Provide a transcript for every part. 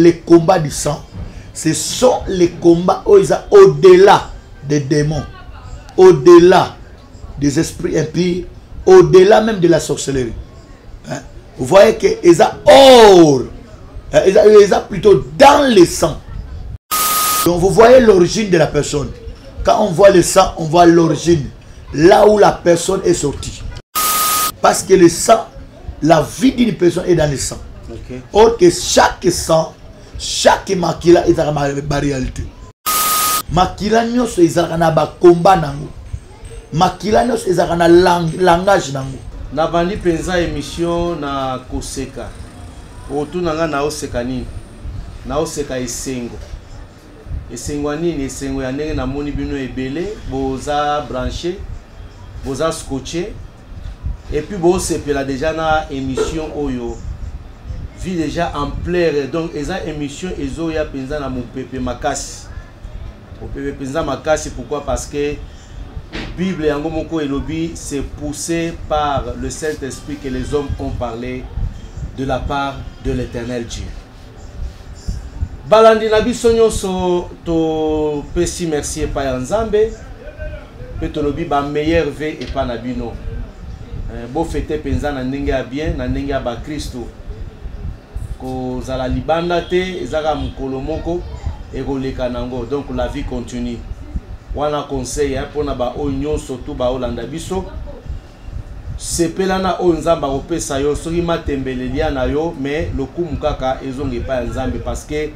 les combats du sang, ce sont les combats au-delà des démons, au-delà des esprits impurs, au-delà même de la sorcellerie. Hein? Vous voyez que ils ont hors, ils ont plutôt dans le sang. Donc vous voyez l'origine de la personne. Quand on voit le sang, on voit l'origine, là où la personne est sortie. Parce que le sang, la vie d'une personne est dans le sang. Okay. Or que chaque sang, chaque makila est dans la réalité. Makila nyos est dans le combat nango. Makila nyos est dans le langage nango. Na bandi penza émission na koseka. Otu nanga na oseka nini? Na oseka esengo. Esengo nini? Esengo ya ndenge na moni bino ebele, boza branché, boza scotché. Et puis bon sepela déjà na émission oyo. Vie déjà en plaire. Donc eza émission ezo ya penza na mopepe makasi. Mopepe penza makasi pourquoi? Parce que Bible yango moko elobi c'est poussé par le Saint-Esprit que les hommes ont parlé de la part de l'Éternel Dieu. Balandi na biso nyonso to pesi merci pa ya Nzambe pe to lobi ba meilleur ve et pa na bino. Bo fete penza na ndenge ya bien na ndenge ya ba Kristo. Ko zala libanda te ezaka mukolo moko ekoleka nango. Donc la vie continue. Wana conseil pour na ba onyo surtout ba olanda biso sepela na o nzamba opesa yo soki matembelelia na yo mais lokumu kaka ezonge pa nzambe parce que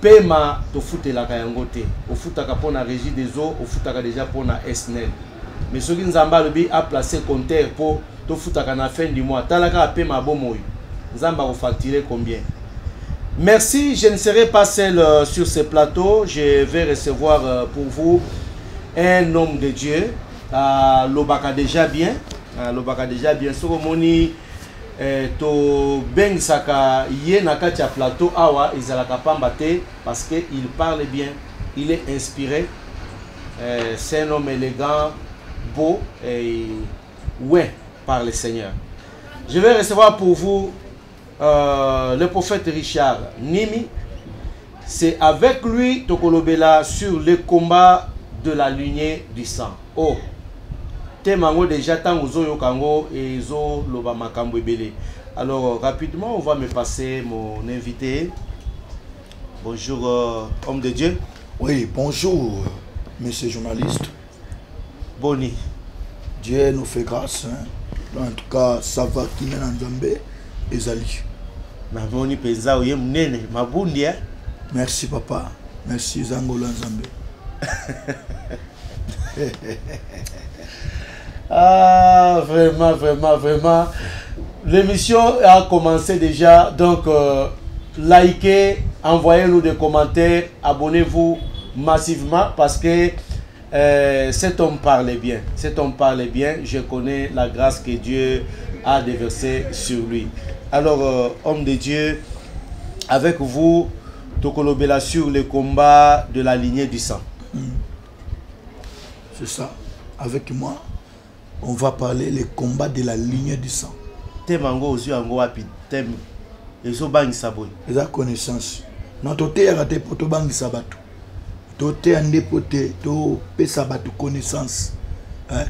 pema to futelaka yango te ofutaka pona régie des eaux ofutaka déjà pona SNEL mais soki nzamba lobi a placé compteur pour to futaka na fin du mois talaka pema bomoyo nzamba ko facturer combien. Merci, je ne serai pas seul sur ce plateau. Je vais recevoir pour vous un homme de Dieu. Lobaka déjà bien. Lobaka déjà bien. Soromoni to beng saka ye nakatia plateau awa izalaka pambate parce que il parle bien, il est inspiré. C'est un homme élégant, beau et ouais par le Seigneur. Je vais recevoir pour vous le prophète Richard Nimi. C'est avec lui Tokolobela sur le combat de la lignée du sang. Oh, temango déjà tango zoyo kango et zo loba makambo ebele. Alors rapidement on va me passer mon invité. Bonjour homme de Dieu. Oui, bonjour monsieur journaliste. Boni. Dieu nous fait grâce. Hein. En tout cas, ça va qui mène en Zambé. Ezali. Merci papa. Merci Zangola Nzambe. Ah, vraiment, vraiment, vraiment. L'émission a commencé déjà. Donc, likez, envoyez-nous des commentaires, abonnez-vous massivement parce que cet homme parle bien. Cet homme parle bien. Je connais la grâce que Dieu a déversée sur lui. Alors, homme de Dieu, avec vous, Tokolobela sur le combat de la lignée du sang. C'est ça. Avec moi, on va parler le combat de la lignée du sang. Temango ozu ango wapi tem ezo bangi saboy. Eza connaissance. Notre terre a été pour to bangi sabato. To te ande pote to pesa batu connaissance.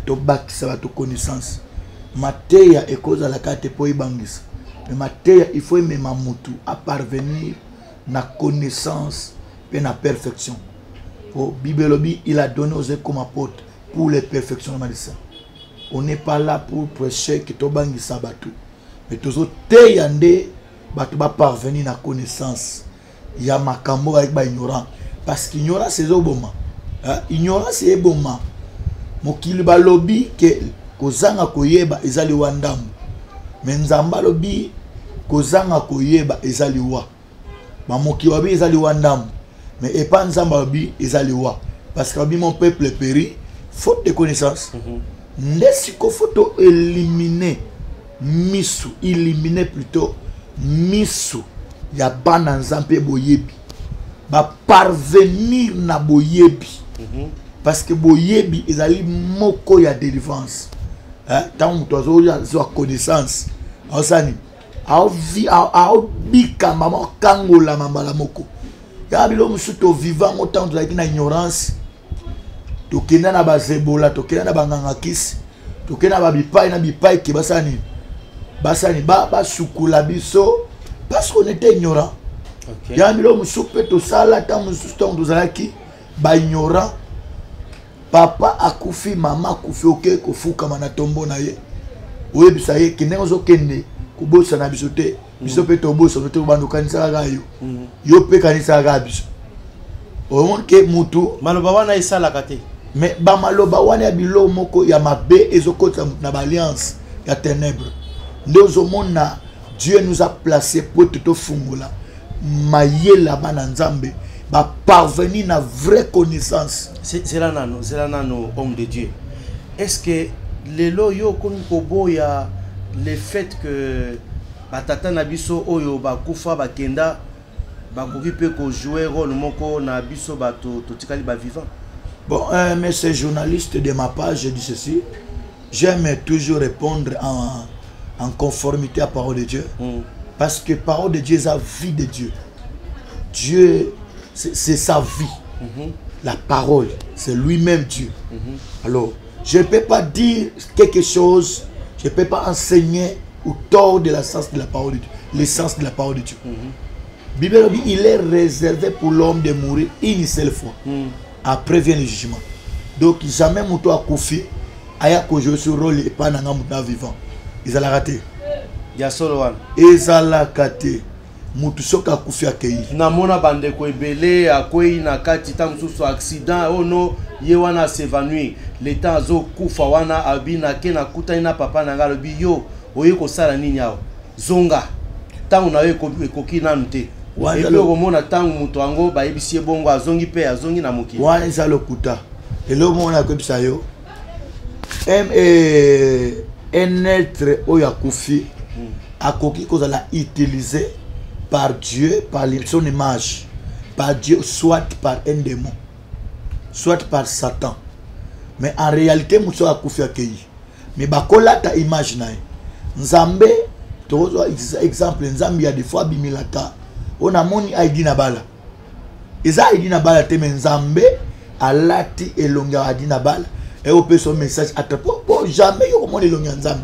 To baki sabato connaissance. Mateya e cause la carte po ibangisa. Mais mateya il faut aimer mamutu à parvenir na connaissance et na perfection. Pour Bibelobi, il a donné aux comme apôtre pour les perfectionnements de ça. On n'est pas là pour prêcher que to bangi sabato. Mais toujours te yande batu ba parvenir na connaissance. Il y a makambo avec ba ignorant parce qu'ignorance c'est oboma. Ignorance c'est oboma. Mokili ba lobby que kozanga koyeba ezali wandamu. Mais nzamba lobi kozanga koyeba ezali wa. Ba mokili wabi ezali wandamu. Mais et pas nzamba lobi ezali wa. Parce que lobi mon peuple périt faute de connaissance. Ndesiko photo éliminer misu, éliminer plutôt misu ya bana nzampe boyebi. Ba parvenir na boyebi. Parce que boyebi ezali moko ya délivrance. Tant que tu as connaissance, osani aobika mama kangola mambala moko ya bilo musu to vivant autant de la ignorance tokenda na bazebola tokenda na banganga kisi tokenda ba bipai na bipai ke basani ba sukula biso parce qu'on était ignorant. Okay. Ya bilo musu pe to sala ta musu to ndozalaki ba ignorant. Papa akufi mama akufi oke kofuka mana tombo na ye. Oyebi sa ye kinengo zo kende kubosa na biso te. Biso pe to bosa to bando kanisa ga yo. Yo pe kanisa ga biso. O mon ke mutu maloba wana isala kate. Mais ba maloba wana bilo moko ya mabe ezokota na alliance ya ténèbres. Ndozo mona Dieu nous a placé pour te fungula. Mayela bana nzambe ba parvenir na vraie connaissance. C'est là nano homme de Dieu. Est-ce que les loyo kobo ya le fait que batata na biso oyo ba kufa ba kenda ba kokipe ko jouer rôle moko na biso bato totikali ba vivant? Bon, mais ces journalistes de ma page, je dis ceci, j'aime toujours répondre en conformité à la parole de Dieu. Parce que la parole de Dieu, c'est la vie de Dieu. Dieu, c'est sa vie. La parole, c'est lui-même Dieu. Alors, je ne peux pas dire quelque chose, je ne peux pas enseigner au tort de l'essence de la parole de Dieu. L'essence de la parole de Dieu. Bible dit, il est réservé pour l'homme de mourir une seule fois. Après vient le jugement. Donc, jamais mon toit a confié, aya ko jouer ce rôle et pas dans un vivant. Ils allaient rater. Ya solo wana. Ils allaient rater. Mutu soka kufi akei. Na mona bande ko ebele akwei na kati ta mususu accident oh no ye wana s'évanouir. Le temps zo kufa wana abina ke na kuta ina papa na ngalo bi yo oye ko sala nini yao. Zonga. Tangu na we koki nanu te. Et puis au moment tangu mutu ango ba ebisi bongo azongi pe azongi na moki. Wana za lokuta. Et le moment ko bisa yo. Un être oya kufi akoki ko la utiliser par Dieu, par son image, par Dieu, soit par un démon, soit par Satan. Mais en réalité, nous a koufi accueilli. Mais bakola ta image na. Nzambe, tozo exemple, Nzambe ya des fois bimilaka. On a moni aidi na bala. Eza aidi na bala te men Nzambe alati elonga aidi na bala. Et on peut son message attraper. Bon, jamais yo comment elonga Nzambe.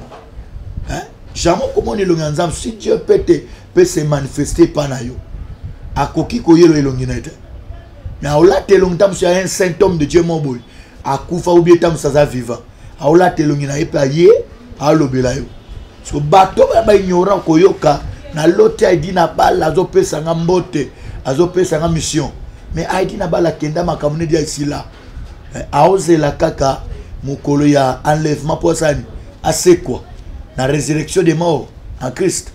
Hein? Jamais comment elonga Nzambe. Si Dieu peut se manifester par nayo. Akoki ko yelo elongi na ete. Mais aola telongi tam sur un saint homme de Dieu mon boy. Akufa ou bien tam sa vivant. Aola telongi na epa ye alobela yo. So bato ba ignorant ko yoka na lote aidi na bala azo pesa ngambote, azo pesa ngam mission. Mais aidi na bala kenda makamune dia ici là. Aoze la kaka mukolo ya enlèvement poisani. Assez quoi? La résurrection des morts en Christ.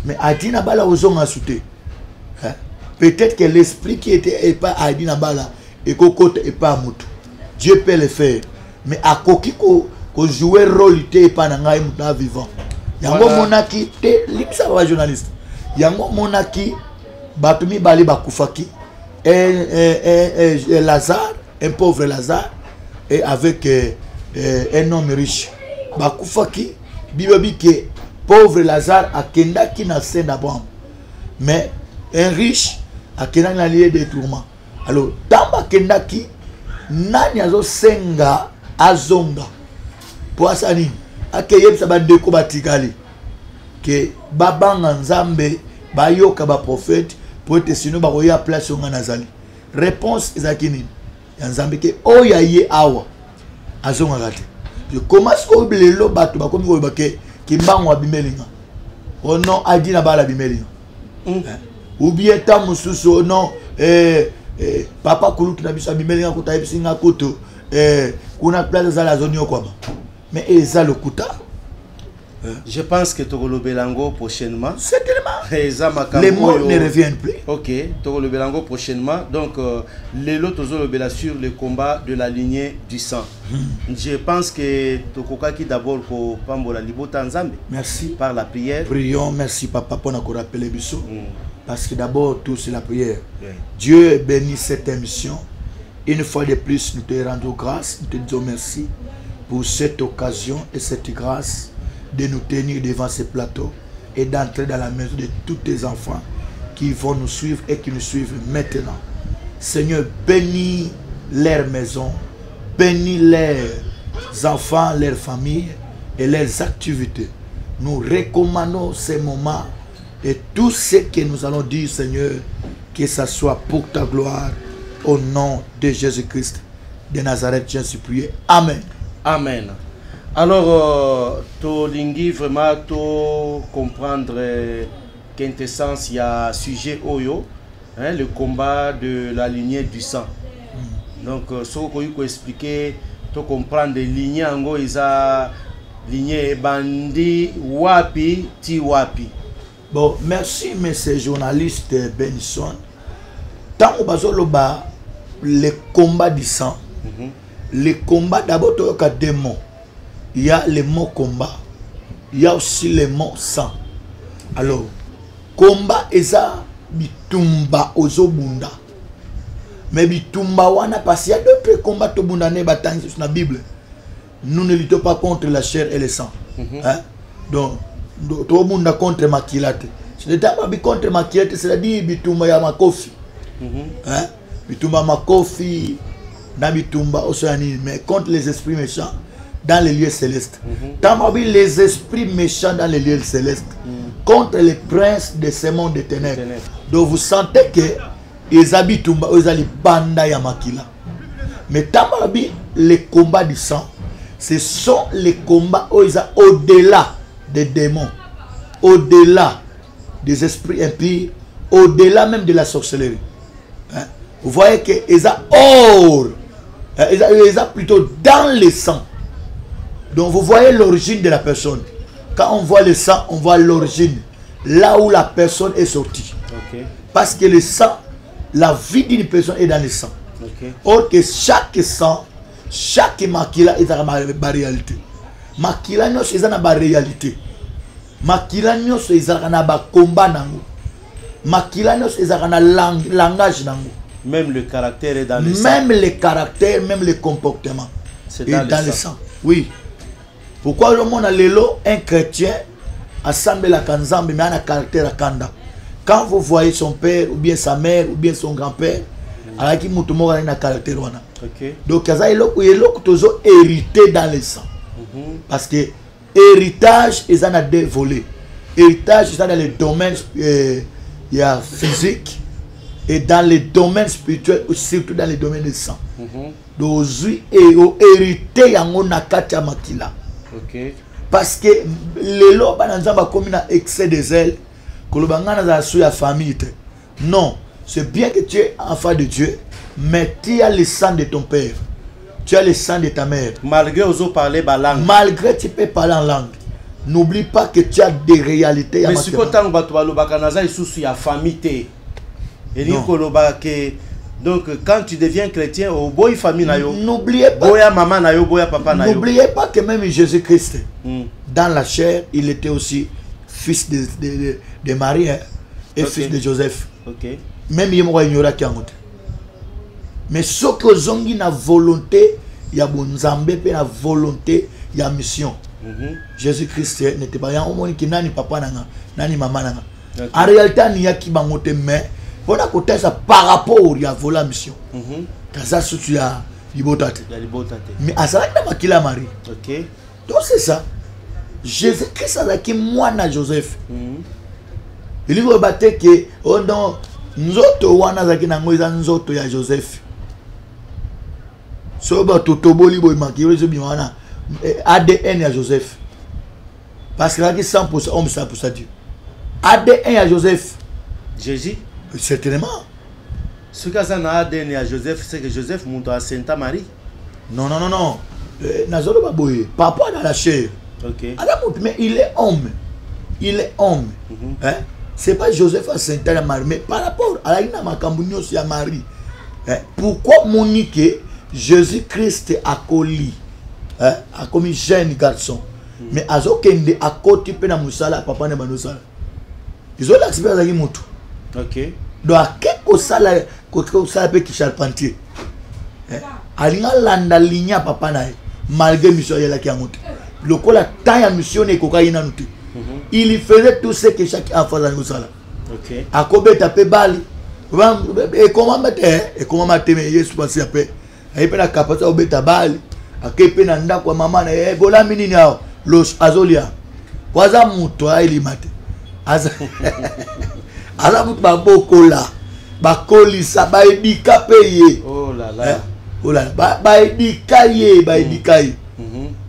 Mais Adina Bala ozonga souté. Peut-être que l'esprit qui était pas Adina Bala et kokote et pas mutu. Dieu peut le faire. Mais à koki ko jouer rôle té pas nanga muta vivant. Yango monaki té limsa ba journaliste. Yango monaki batumi bali bakufaki. Et Lazare, un pauvre Lazare et avec un homme riche. Bakufaki bibabi ke pauvre Lazare a kendaki na scène d'abord. Mais un riche a kendaki na lieu de tourment. Alors, tamba kendaki nani azo senga azonga. Poasani akeyeb sa bandeko batikali ke babanga nzambe bayoka ba prophète pour être sinon ba roya place nga nazali. Réponse ezakini. Ya nzambe ke oya ye awa azonga gate. Je commence au blelo bato bakomi ko bake kimbango abimelinga. Oh non, adi na bala bimelinga. Ou bien ta mususu non papa kuluki na biso abimelinga ko tayisinga koto kuna place za la zone yokwama. Mais eza lokuta. Je pense que Togolo Belango prochainement. Certainement. Les mots ne reviennent plus. Ok, Togolo Belango prochainement. Donc, les lots sur le combat de la lignée du sang. Je pense que Tokokaki d'abord pour Pambola Libota Nzambe. Merci. Par la prière. Prions, merci papa pour nous rappeler Bissou. Parce que d'abord, tout c'est la prière. Dieu bénit cette émission. Une fois de plus, nous te rendons grâce. Nous te disons merci pour cette occasion et cette grâce de nous tenir devant ce plateau et d'entrer dans la maison de tous tes enfants qui vont nous suivre et qui nous suivent maintenant. Seigneur, bénis leur maison, bénis leurs enfants, leurs familles et leurs activités. Nous recommandons ces moments et tout ce que nous allons dire, Seigneur, que ça soit pour ta gloire, au nom de Jésus-Christ de Nazareth, j'ai supplié. Amen. Amen. Alors, to lingi vraiment to comprendre quintessence, il y a sujet Oyo, hein, le combat de la lignée du sang. Donc, ce que je peux expliquer, to comprendre les lignées en isa lignée bandi wapi ti wapi. Bon, merci, monsieur journaliste Benson. Tant au bazoloba, le combat du sang, le combat d'abord, il y a deux mots. Il y a le mot combat, il y a aussi le mot sang. Alors, combat eza bitumba ozobunda. Mais bitumba wana parce qu'il y a d'autres combats to bunda ne batang sur la Bible. Nous ne luttons pas contre la chair et le sang. Hein? Donc, to bunda contre makilate. Ce n'est pas contre makilate, c'est-à-dire bitumba ya makofi. Hein? Bitumba makofi na bitumba osani, mais contre les esprits méchants dans les lieux célestes. Tamabi les esprits méchants dans les lieux célestes contre les princes de ce monde de ténèbres. Donc vous sentez que ils habitent les banda ya makila. Mais tamabi les combats du sang, ce sont les combats au-delà des démons, au-delà des esprits impurs, au-delà même de la sorcellerie. Hein? Vous voyez que ils ont plutôt dans le sang. Donc vous voyez l'origine de la personne. Quand on voit le sang, on voit l'origine. Là où la personne est sortie. Parce que le sang, la vie d'une personne est dans le sang. Or que chaque sang, chaque makila est dans la réalité. Makila nyos est dans la réalité. Makila nyos est dans la combat nango. Makila nyos est dans le langage nango. Même le caractère est dans le sang. Même les caractères, même les comportements. C'est dans le sang. Oui. Pourquoi le monde a l'élo, un chrétien, assemble la kanzambe, mais un caractère à kanda. Quand vous voyez son père, ou bien sa mère, ou bien son grand-père, alors qu'il a un caractère. Donc, il y a hérité dans le sang. Parce que héritage, ils en ont deux volets. Héritage, ils sont dans le domaine physique et dans le domaine spirituel, surtout dans le domaine du sang. Donc, hérité, yango nakata makila. Parce que les lois comme un excès de zèle, que le bangana a su la famille. Non, c'est bien que tu es enfant de Dieu, mais tu as le sang de ton père, tu as le sang de ta mère. Malgré oser parler la langue. Malgré tu peux parler en langue. N'oublie pas que tu as des réalités. Mais si tu as la famille, donc quand tu deviens chrétien, au boy famille n'oubliez pas. Boya maman na yo, boya papa na yo. N'oubliez pas que même Jésus-Christ, dans la chair, il était aussi fils de Marie et fils de Joseph. Même il m'a ignoré qui a monté. Mais ce que zongi na volonté, il y a bon Zambé, il y a volonté, il y a mission. Jésus-Christ n'était pas un homme qui n'a ni papa ni maman. En réalité, il y a qui m'a monté, mais pour la côté ça par rapport à la mission. Ça surtout à libotate. Mais à ça il y a Marie. Donc c'est ça. Jésus-Christ a qui moi na Joseph. Il veut battre que oh non nzoto wana zaki na ngoiza nzoto ya Joseph. So ba totoboli boy makiro zo biwana ADN ya Joseph. Parce que là qui 100% homme 100% Dieu. ADN ya Joseph. Jésus. Certainement. Ce que ça n'a ADN à Joseph, c'est que Joseph monte à Sainte Marie. Non. Nazolo baboye. Papa dans la chair. Mais il est homme. Il est homme. Hein? C'est pas Joseph à Sainte Marie, mais par rapport à la Ina Makambunyo à Marie. Hein? Pourquoi Monique Jésus-Christ a collé, hein? A commis jeune garçon. Mais à Zokende a côté pena musala papa ne manusala. Ils ont l'expérience avec Moutou. Donc à quelque ça peut qui charpentier. Alinga landa linya papa na malgré mission ya la qui a monté. Le ko la temps ya mission ne koka ina nuti. il faisait tout ce que chaque enfant a dit. Ok. À Kobe tapé balle. Et comment mater mais Yesu passé après. Et puis la capacité au beta balle. À kepe nanda kwa maman na bola minini hao los azolia. Waza muto ili mate. Aza muto babokola. Bakolisa ba edika peye. Oh là là. Oh là ba edika ye, ba edika ye.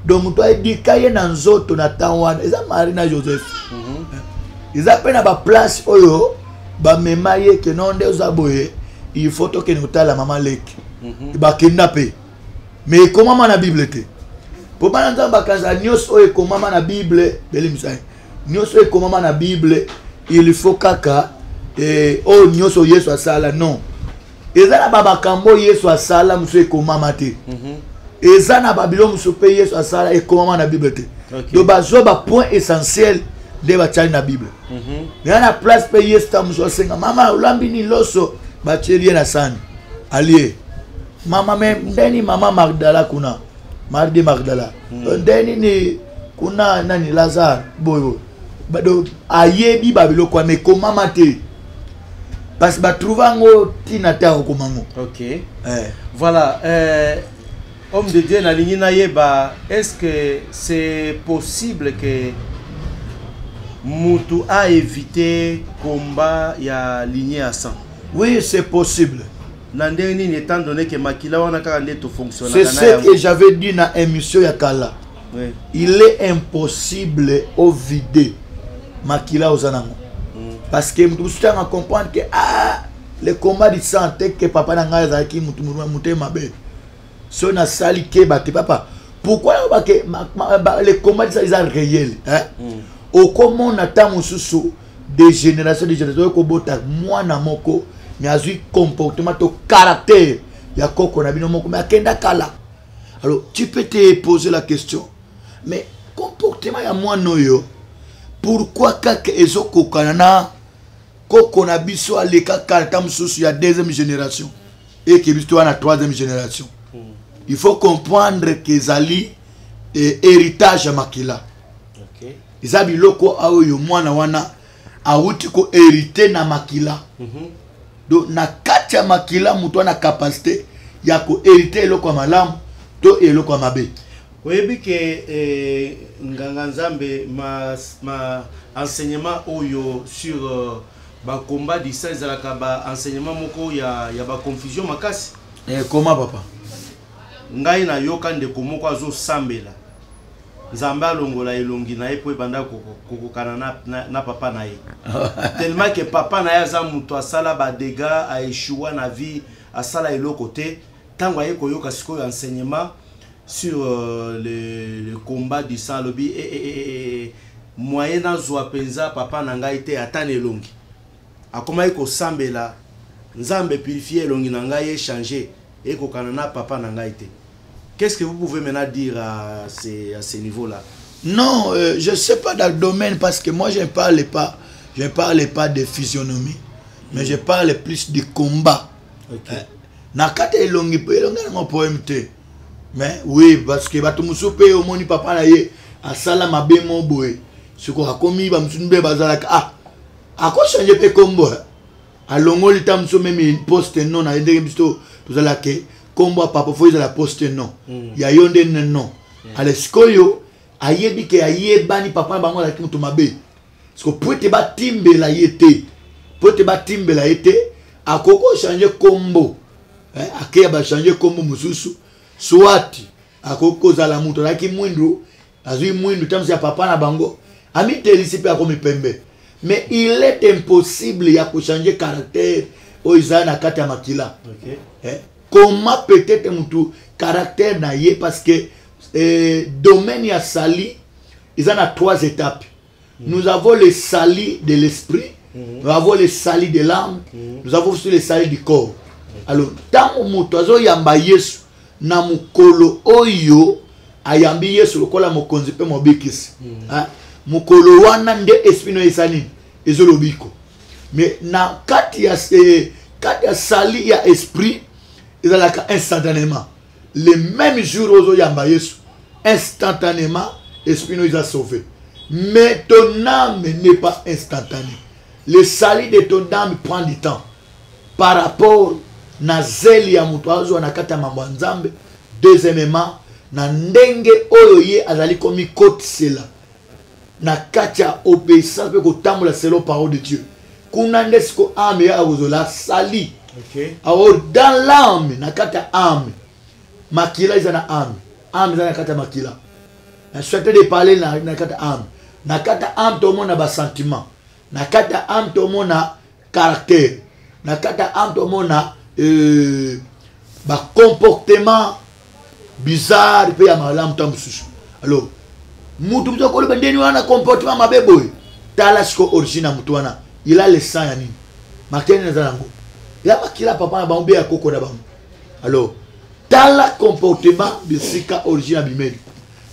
Donc muto edika ye na nzoto na tanwana. Eza Marina Joseph. Eza pena ba place oyo ba memaye ke nonde ozaboye. Il faut to ke notala mama leki. Ba kidnapper. Mais comment na Bible te? Pour pas entendre bakaza nyos oyo comment na Bible, belimsai. Nyos oyo comment na Bible, il faut kaka oh nyos o Yesu asala non. Ezana baba kambo Yesu asala muso comment mate. Ezana babilo muso pe Yesu asala et comment na Bible te. Donc bazo ba point essentiel de ba chali na Bible. Mais na place pe Yesu ta muso senga mama ulambi ni loso ba chelie na sani. Allié. Mama ndeni mama Magdala kuna Mardi Magdala ndeni ni kuna nani Lazare boyo bado ayebi babilo kwa me koma mate parce ba trouvango tina ta komango. OK. Voilà, homme de Dieu na ligne na yeba, est-ce que c'est possible que mutu a évité combat ya lignée à sang? Oui, c'est possible. Étant donné que Makila fonctionne. C'est ce que j'avais dit dans l'émission Yakala. Oui. Il est impossible au vider Makila aux anamons. Parce que nous devons comprendre que le combat de santé que papa n'a pas qui mouté ma belle. Si on a sali que papa. Pourquoi le combat de ça est réel? Au comment on attend des générations moi na moko. Mais a eu comportement, ton caractère, il y a quoi a mais à Kenda Kala. Alors, tu peux te poser la question, mais comportement, il y a moi, noyo. Pourquoi kaka ezoko kanana, koko na biso a leka kartam sous il y a deuxième génération, et que biso a la troisième génération. Il faut comprendre que Zali est héritage à Makila. Izabi loko aoyo mwana wana, a uti ko hérité na Makila. Donc na katia Makila muto na capacité ya ko hériter eloko malamu to eloko mabe. Oyebi ke nganga nzambe ma enseignement oyo sur ba combat di ça ezalaka ba enseignement moko ya ba confusion makasi. Comment papa? Ngai na yoka ndeko moko azo sambela. Nzambe alongola elongi na ye po ebanda kokokana na papa na ye. Tellement que papa na ye aza muto asala ba dégâts a échoué na vie asala eloko te tango aye koyoka sikoyo enseignement sur le combat du sang lobby et moyen na zwa penza papa na ngai te atane elongi. Akoma ko sambela nzambe purifier elongi na ngai changer et kokana na papa na ngai te. Qu'est-ce que vous pouvez maintenant dire à ce niveau-là? Non, je ne sais pas dans le domaine parce que moi je ne parle pas de physionomie, mais je parle plus de combat. Nakate elongi na poème te. Mais oui, parce que batumusupe au moni papa na ye asala mabe mo boy. Siko akomi ba msunbe bazalaka ako changer pe combo. Alongo litamso même poste non na ndenge bisto tozalaka combo papa faut la poste non. Ya yonde non. Ale sikoyo ayebi ke ayebani papa bango la kimuto mabe. Siko poete ba timbe la yete. Poete ba timbe la yete akoko changer combo. Akeya ba changer combo mususu. Swati akoko za la muto laki mwindu azui mwindu tamsi ya papa na bango ami telisipe akomi pembe. Mais il est impossible ya ko changer caractère oizana kati ya Makila. Comment peut-être mutu caractère na ye parce que domaine ya sali ils en a 3 étapes. Nous avons le sali de l'esprit, nous avons le sali de l'âme, nous avons aussi le sali du corps. Alors tant mutu azo yamba Yesu na mukolo oyo ayambi Yesu lokola mokonzi pe mobikisi. Mukolo wana nde esprit no esani ezolobiko. Mais na kati ya sali ya esprit ezalaka instantanément. Le même jour ozo yamba Yesu instantanément esprit no isa sauvé. Mais ton âme n'est pas instantanée. Le salut de ton âme prend du temps. Par rapport na zeli ya mutu azo na kata mambo nzambe. Deuxièmement, na ndenge oyo ye azali komi kotisela. Na katia obéissance pe ko tambola selo parole de Dieu. Kuna ndesko âme ya ozola sali. OK. Alors dans l'âme, na kata âme. Makila izana âme. Âme izana kata makila. Je souhaite de parler na kata âme. Na kata âme tout le monde a ba sentiment. Na kata âme tout le monde a caractère. Na kata âme tout le monde a ba comportement bizarre pe ya malamu tamsusu. Alors mutu mto ko ndeni wana comportement mabebo. Tala siko origine mutu wana. Il a le sang ya nini. Makene na zango. Ya makila papa na baombe ya koko na bamu. Alors tala comportement de sika origine abimeli.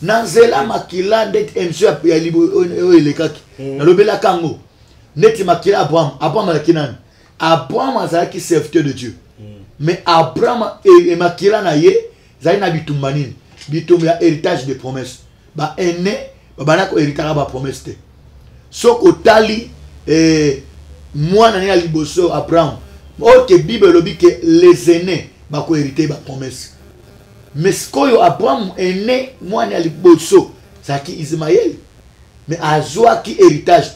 Nanzela makila ndet emso ya libo elekaki. Nalobela kango. Neti makila Abraham alakinani. Abraham azalaki serviteur de Dieu. Mais Abraham et makila na ye zali na bitumba nini? Bitumba ya héritage de promesse. Ba ene bana ko héritage ba promesse te. Soko tali mwana na liboso Abraham. Ok, Bible lobi que les aînés ba ko hériter ba promesse. Mais ce que Abraham est né, moi je suis c'est qui Ismaël. Mais Azoa qui héritage.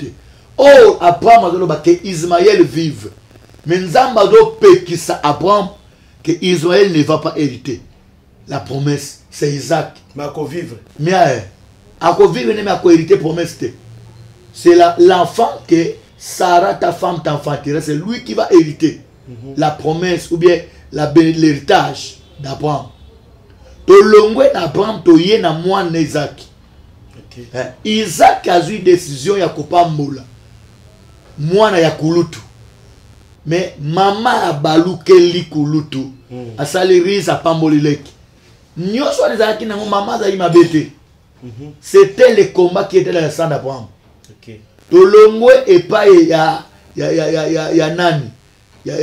Oh, Abraham a dit que Ismaël vive. Mais nous avons dit que Abraham, que Ismaël ne va pas hériter. La promesse, c'est Isaac. Mais à vivre. Mais à vivre, mais à hériter la promesse. C'est l'enfant que Sarah, ta femme, t'enfantera. C'est lui qui va hériter la promesse ou bien l'héritage d'Abraham. Tolongwe Abraham toye na mwana Isaac. Okay. Isaac a eu décision ya kopambola mwana ya kulutu. Mais mama abaluke li kulutu. Asali riza pambolileki. Nyoso alizaki na mama za imabete. C'était le combat qui était dans le sang d'Abraham. OK. Tolongwe epa ya nani? Ya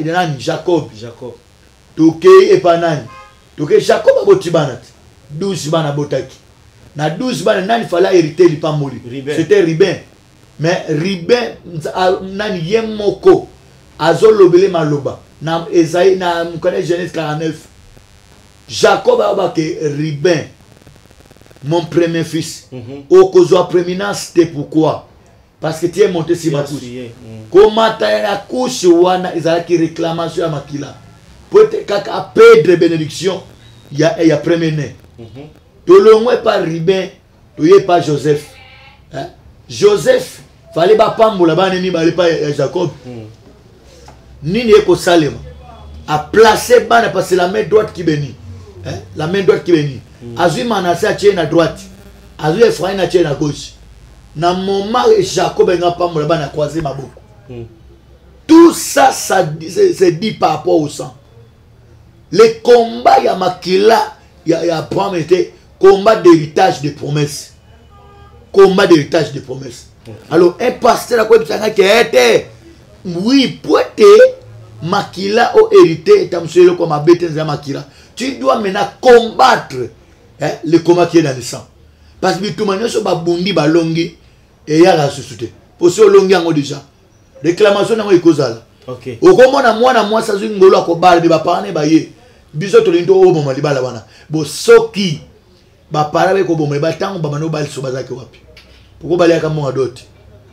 nani? Jacob. Toke epanani. Toke Jacob aboti banat. 12 bana botaki. Na 12 bana nani fala hériter li pamboli. C'était Ruben. Mais Ruben nani yemoko azolobele maloba. Na Esaïe na mukane Genèse 49. Jacob a que Ruben mon premier fils. Okozwa prééminence c'était pourquoi? Parce que tu es monté sur ma couche. Comment tu as la couche wana ezalaki réclamation à makila. Peut-être qu'à perdre bénédiction, il y a premier né. Tout le monde pas Ruben, tout le pas Joseph. Joseph, fallait pas pambola ba nemi ba pas Jacob. Nini eko salema. A placer bana parce que la main droite qui bénit. La main droite qui bénit. Azui Manasseh a tienne à droite. Azui Ephraim a tienne à gauche. Na moment Jacob n'a pas pambola ba na croiser ma boucle. Tout ça, ça c'est dit par rapport au sang. Le combat ya makila ya Abraham était combat d'héritage de promesses. Combat d'héritage de promesses. Alors un pasteur a quoi qui était oui poete makila au hérité et tamselo comme abete za makila. Tu dois maintenant combattre le combat qui est dans le sang. Parce que tout manière so ba bundi ba longi et ya la susute. Pour ce longi ngo déjà. Réclamation ngo ikozala. OK. Okomona mwana mwasa zingolo akobala be ba parane ba ye. Biso to lindo o bomali bala wana bo soki ba parabe ko bomali ba tango ba mano bali so bazaki wapi pourquoi bali aka mo adote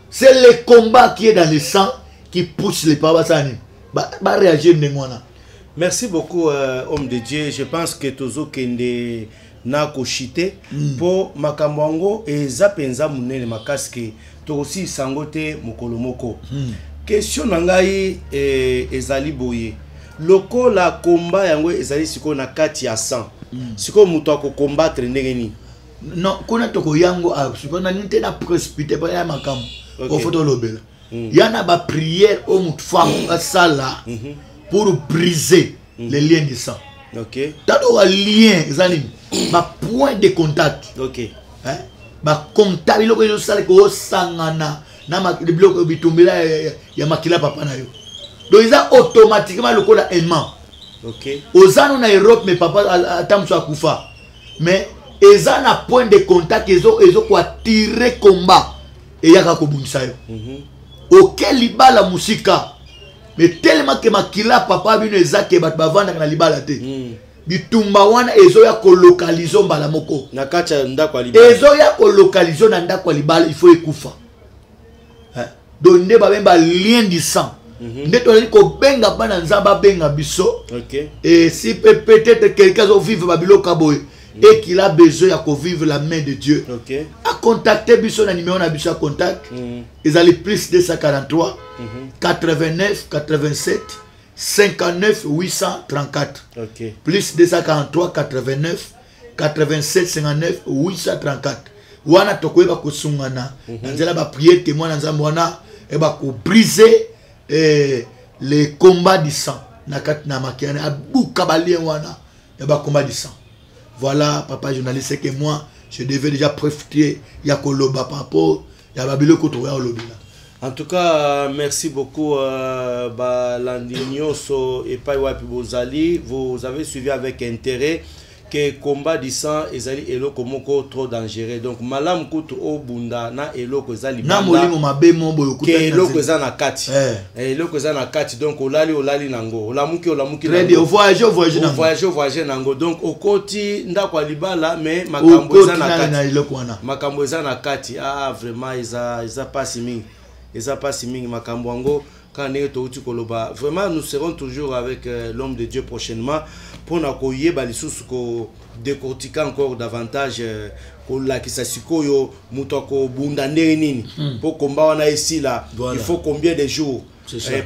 c'est le combat qui est dans le sang qui pousse les parabasani ba réagir ndengwana. Merci beaucoup homme de Dieu. Je pense que tozo kende na ko chité pour makamwango et zapenza munene makaske to aussi sangote mokolo moko. Question nangai ezali boye. Loko la combat yango ezali siko na kati ya 100. Siko muto ko combattre ndenge ni. Non, kuna toko yango siko na ninte na précipité pa ya makam. O photo lobela. Yana ba prière au mutu femme sala pour briser les liens du sang. OK. Tado wa lien ezali ba point de contact. OK. Ba contact biloko yo sala ko sangana na ma biloko bitumbela ya makila papa na yo. Donc ils ont automatiquement le code aimant. OK. Aux années en Europe, mes papas attendent sur Koufa. Mais eza na point de contact ezo kwa tirer combat et yaka ko bungisa yo OK libala musika mais tellement que makila papa bino ezake bat bavanda na libala te bitumba wana ezo ya ko localiser mbala moko na kacha ndako libala ezo ya ko localiser na ndako libala il faut ekufa donc nde babemba lien du sang nde tozali kobenga bana nzamba benga biso et si peut-être quelqu'un zo vivre babiloka boye et qu'il a besoin de vivre la main de Dieu a contacter biso na numéro na biso à contact ils allaient plus 243 89 87 59 834 plus 243 89 87 59 834 wana tokoyeba kosungana nzela ba prier témoin na nzambe wana et ba ko briser les combats du sang na kat na makiana abuka balien wana et ba combat du sang. Voilà papa journaliste, c'est que moi je devais déjà profiter ya koloba papo ya babilo ko to ya lobila. En tout cas, merci beaucoup Balandinyoso et Paiwapi Bozali. Vous avez suivi avec intérêt que combat du sang ezali eloko moko trop dangereux. Donc malam kutu o bunda na eloko ezali banda. Na molimo mabe mombo yokuta. Ke eloko ezana kati. Eloko ezana kati. Donc olali nango. Olamuki très bien. Voyager nango. Voyager nango. Donc okoti ndako libala mais makambo ezana kati. Makambo ezana kati. Ah vraiment eza pas siming. Eza pas siming makambo ango. Vraiment, nous serons toujours avec l'homme de Dieu prochainement pour nous décortiquer encore davantage pour combattre ici là. Il faut combien de jours?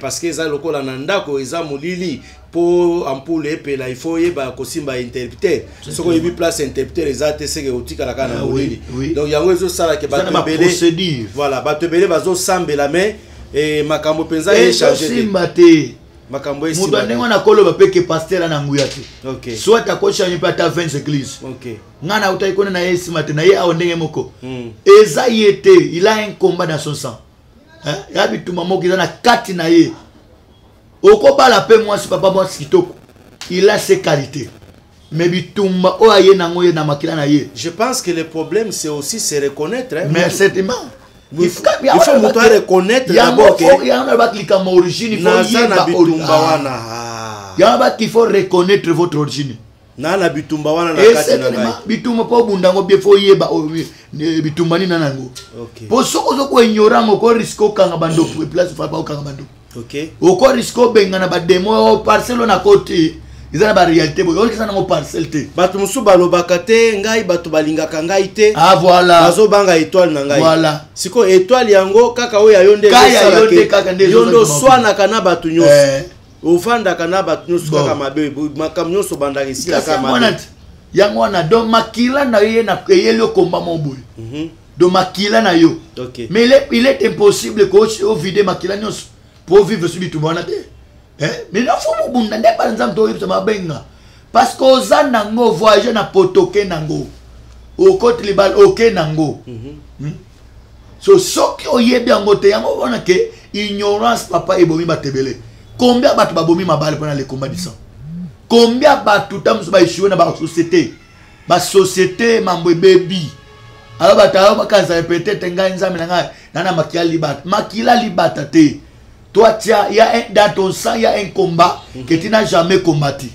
Parce que ça lokola nanda ko eza molili pour ampoule epela il faut yeba kosimba interpréter ce qu'on y place interpréter les ates c'est que otika la kana molili. Donc yango ezo sala ke ba tebele. Voilà, ba tebele bazo sambela mais et makambo penza échanger simbate makambo esi mutu ndenge na koloba peke pasteur na nguya te soit akosha pata 20 églises ngana utaikona na yesi mate na ye a ndenge moko eza yete il a un combat dans son sang ya bituma moko eza na kati na ye okobala pe moi si papa moi kitoko il a ses qualités mais bitumba o aye nango ye na makila na ye. Je pense que le problème c'est aussi se reconnaître mais certainement il faut reconnaître d'abord que il y a un qui est origine, il faut reconnaître votre origine. Na bitumba wana na kati na ngai. Bitumba po bundango bien faut yeba bitumba ni nanango. OK. Po soko ko ignorant ko risque kanga bando place fa ba kanga bando. OK. Ko risque benga na ba demo parcelle na côté. Izana ba réalité boyo okisa na parcelle te. Batu musu balobaka te ngai batu balingaka ngai te. Ah voilà. Bazo banga étoile na ngai. Voilà. Siko étoile yango kaka oya yonde yondo swana kana batu nyonso. Ofanda kana batu nyonso kaka mabe makam nyonso bandaki sika kama mabe. Yango wana do makila na ye na yelo komba moboy. Do makila na yo. OK. Mais il est impossible que au vider makila nyonso pour vivre sur bitu bona te. Mais il faut bunda nde par exemple to yipsa mabenga parce que ozana ngo voyager na potoke nango okoti libal OK nango so soki oyebi yango te yango wana ke ignorance papa ebomi batebele combien batu babomi mabale pona le combat du sang combien batu tamso ba échouer na ba société mambo baby alors batayo bakanza peut-être ngai nzambe nanga nana makila libata te. Toi, il y a dans ton sang, il y a un combat que tu n'as jamais combattu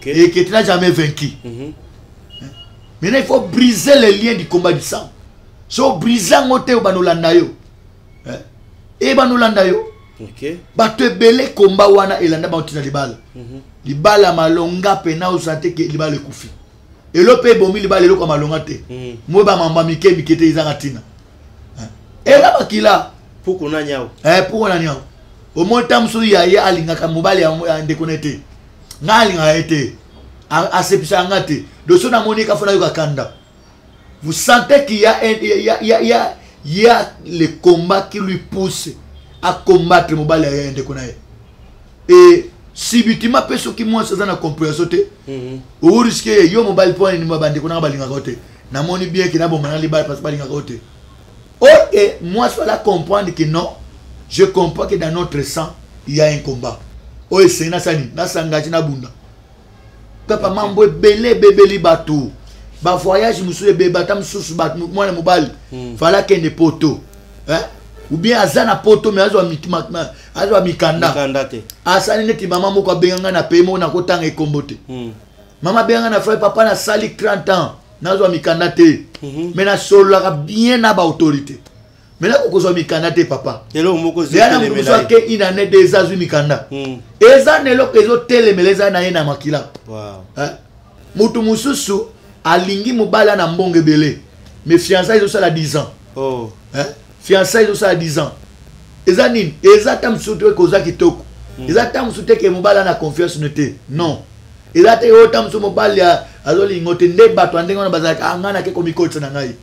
et que tu n'as jamais vaincu. Maintenant, il faut briser les liens du combat du sang. Si on brise un côté au Banolanda, et Banolanda, tu belé combat wana et landa bantina les balles. Les balles à malonga pena au santé que les balles le koufi. Et le pays bomi les balles le comme malonga te. Moi ba mamba mike mikete izangatina. Et là bakila pour qu'on a nyao. Pour qu'on a nyao. Au moins tamsu ya alinga ka mobile ya ndeconnecté ngalinga été asepisa ngate de so na monika fona yo kanda. Vous sentez qu'il y a le combat qui lui pousse à combattre mobile ya ndeconnecté. Et si bitima peso ki moi ça na compréhension te ou risquer yo mobile point ni mabande kona balinga côté na moni bien que na bomana libal parce balinga côté. OK, moi je dois comprendre que non. Je comprends que dans notre sang, il y a un combat. Oh, c'est Nassani, Nassangachi Nabunda. Papa Mambo belé bébé li batou. ba voyage musu beba tam susu bat mwana mobali fala kende poto hein ou bien azana poto mais azwa mikanda te asani neti mama moko benganga na pemo na kotanga ekombote mama benganga na frère papa na sali 30 ans nazwa mikanda te mais na solo bien na ba autorité mais là ko zo mikanda te papa elo moko zela muso ke ina ne des azu mikanda eza ne lo kezo telemeleza na ye na makila wow hein mutu mususu alingi mobala na mbonge belé mais fiançailles ça la 10 ans oh hein fiançailles ça la 10 ans eza nini eza tam sutu ko za kitoko eza tam sutu ke mobala na confiance noté non eza te o tam sutu mobala azoli ngote nde bato andenga na bazaka ngana ke komikotsa na ngai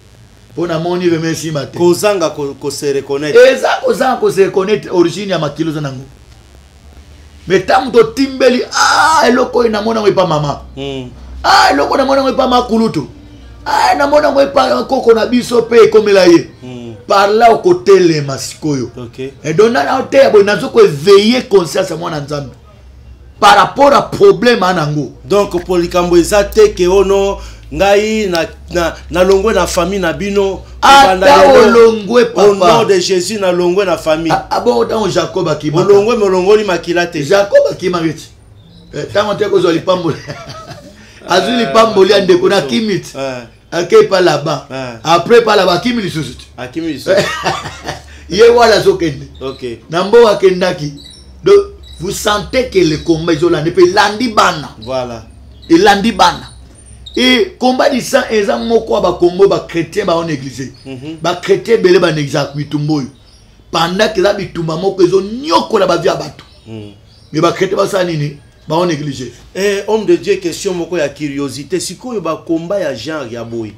pona moni ve merci mate kozanga ko se reconnaître eza kozanga ko se reconnaître origine ya makilo za nango mais tam to timbeli eloko ina mona ngwe mama eloko na mona ngwe pa makulutu na mona ngwe pa koko na biso pe komela ye par là au côté les masikoyo OK et donc na te abo nazo ko veiller conscience à mona nzambe par rapport à problème anango donc pour likambo ezate ke ono ngai na longwe na famille na bino longwe papa au nom de Jésus na longwe na famille abo dans Jacob akima longwe molongoli makila te Jacob akima ngeti tango te ko zoli pamboli azuli pamboli andeko na kimit akei pas là-bas après pas là-bas kimili susu ye wala zokende OK nambo akendaki donc vous sentez que le combat isola ne peut landi bana voilà et landi bana et combat di sang eza moko ba Congo ba chrétien ba on église ba chrétien belé ba n'exact bitumbo pendant que la bitumba moko ezo nyoko la ba via bato mais ba chrétien ba sa nini ba on église homme de Dieu question moko ya curiosité sikoyo ba combat ya genre ya boy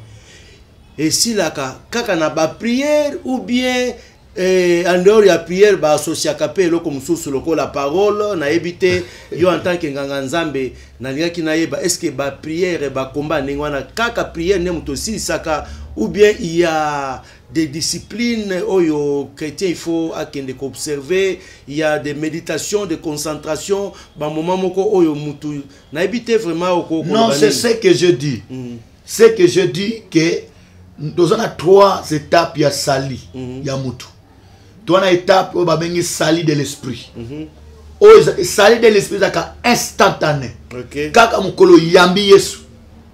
et si la kaka na ba prière ou bien en dehors ya prière ba associé kapé eloko mususu loko la parole na ebité yo en tant que nganga nzambe na lingaki na yeba est-ce que ba prière ba combat ningwana kaka prière ne muto si saka ou bien il y a des disciplines oyo chrétien il faut akende observer il y a des méditations de concentration ba moment moko oyo mutu na ebité vraiment oko non c'est ce que je dis c'est que je dis que nous avons 3 étapes ya sali ya mutu. Toi na étape où babengi sali de l'esprit. Sali de l'esprit zaka instantané. OK. Kaka mukolo yambi Yesu,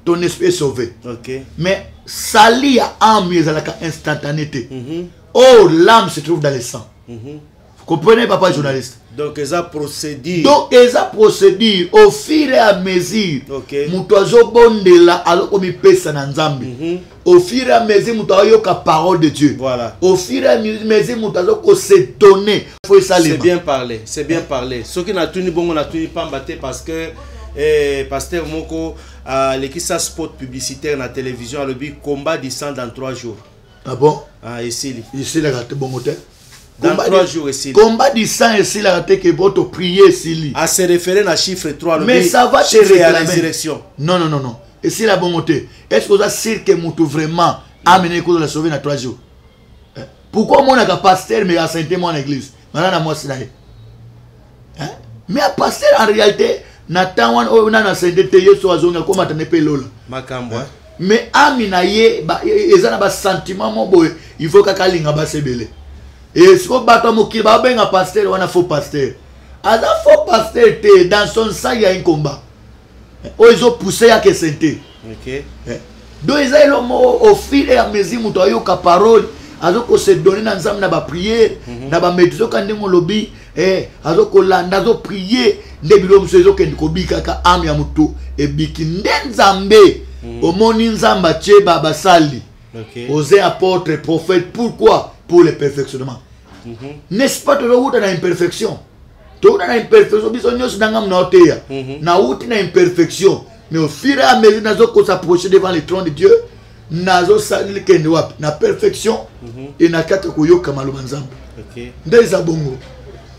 ton esprit est sauvé. OK. Mais sali ya âme zaka instantanéité. Oh, l'âme se trouve dans le sang. Vous comprenez papa journaliste? Donc eza procédure. Donc eza procédure au fur et à mesure. OK. Mutu azobondela aloko mipesa na nzambe. Au fur et à mesure mutu ayoka parole de Dieu. Voilà. Au fur et à mesure mutu azoko se donner. Faut ça c'est bien parlé, c'est bien parlé. Ce qui n'a tuni bongo na tuni pas batté parce que pasteur moko l'équipe spot publicitaire na télévision a le but combat du sang dans 3 jours. Ah bon? Ici la gâte bon moteur. Dans 3 jours ici. Combat du sang ici la gâte que votre prier ici. À se référer à chiffre 3 le mais ça va te réclamer la résurrection. Non. Et si la bon moteur, est-ce que vous avez sûr que mutu vraiment amener que la sauver dans 3 jours? Pourquoi mon a pasteur mais à sainté mon église? Maintenant moi c'est là. Mais à pasteur en réalité Nathan on a sainté Yesu azonga comme atane pe lola. Makambo. Mais amina ye ezana ba sentiment mo boy il faut ka kalinga ba sebele. Et si on bat mokili ba benga pasteur on a faux pasteur. Ada faux pasteur te dans son sang il y a un combat. Oh ils ont poussé à que sainté. OK. Donc ils ont au fil et à mesure muto ayoka parole azoko se donner na nzambe na ba prière na ba méditation quand ndemo lobi azoko landa zo prier ndebilo msezo kendi ko bika ka am ya mutu e biki nzambe omoni nzamba cheba basali. OK. Osé apôtre prophète pourquoi? Pour le perfectionnement. N'est-ce pas to uta na imperfection? To uta na imperfection biso nyos ndangam na oteya. Na uti na imperfection mais au fur et à mesure nazoko s'approcher devant le trône de Dieu nazo sali kendi wapi na perfection et na kata koyoka maloba nzambe. OK. Ndeza bongo.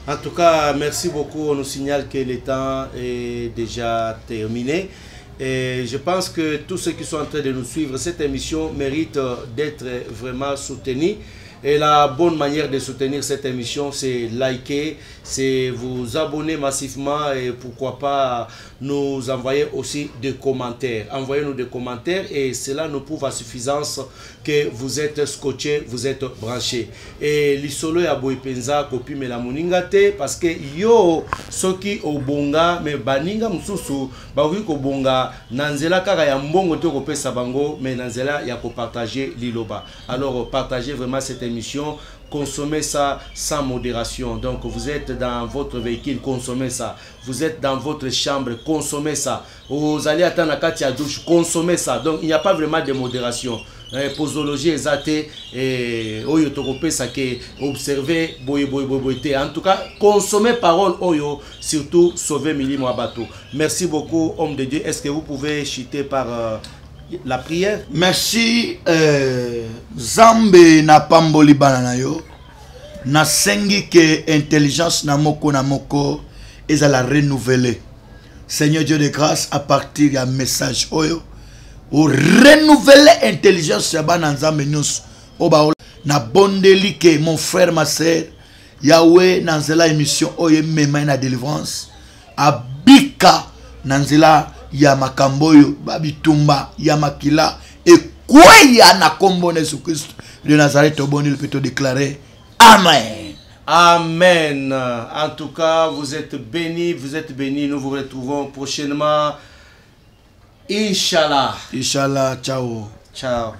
En tout cas, merci beaucoup. On nous signale que le temps est déjà terminé. Et je pense que tous ceux qui sont en train de nous suivre, cette émission mérite d'être vraiment soutenue. Et la bonne manière de soutenir cette émission, c'est liker, c'est vous abonner massivement et pourquoi pas nous envoyer aussi des commentaires. Envoyez-nous des commentaires et cela nous prouve à suffisance que vous êtes scotché, vous êtes branché. Et l'isolo ya boipenza kopi me la moningate parce que yo soki obonga me baninga mususu ba wi ko bonga nanzela kaka ya mbongo to ko pesa bango mais nanzela ya ko partager liloba. Alors partagez vraiment cette émission, consommez ça sans modération. Donc vous êtes dans votre véhicule, consommez ça. Vous êtes dans votre chambre, consommez ça. Vous allez attendre la carte à douche, consommez ça. Donc il n'y a pas vraiment de modération. Posologie exacte et oyo tokopé ça que observer boy. En tout cas, consommez parole oyo, surtout sauver milimo abato. Merci beaucoup homme de Dieu. Est-ce que vous pouvez chuter par la prière? Merci Zambe na pamboli banana yo. Na sengi que intelligence na moko ezala renouveler. Seigneur Dieu de grâce, à partir d'un message oyo ou renouveler intelligence ya bana nzambe nyonso oba na bondeli ke mon frère ma sœur Yahweh nanzela émission oyo mema na délivrance abika nanzela ya makamboyo babitumba ya makila ekweya na kombo na Jésus Christ de Nazareth oboni le peut déclarer amen. Amen. En tout cas, vous êtes bénis, nous vous retrouvons prochainement. Inch'Allah. Inch'Allah, ciao. Ciao.